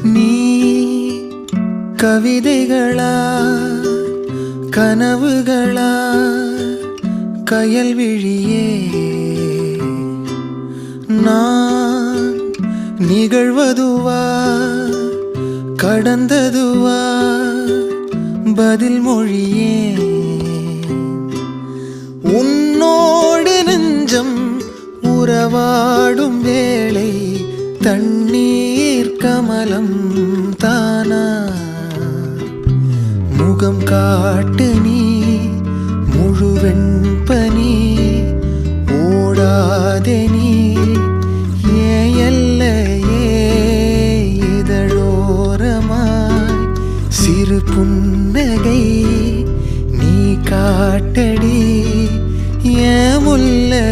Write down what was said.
நீ கவிதைகளா கனவுகளா கயல் விழியே நான் நிகழ்வதுவா கடந்ததுவா பதில் மொழியே உன்னோடு நெஞ்சம் உறவாடும் வேளை தண்ணீர் கமலம் தானா முகம் காட்டு நீ முழுவெண் பனி ஓடாதே நீ ஏன் எல்லையே இதழோரமாய் சிறு புன்னகை நீ காட்டடி ஏன் முல்லை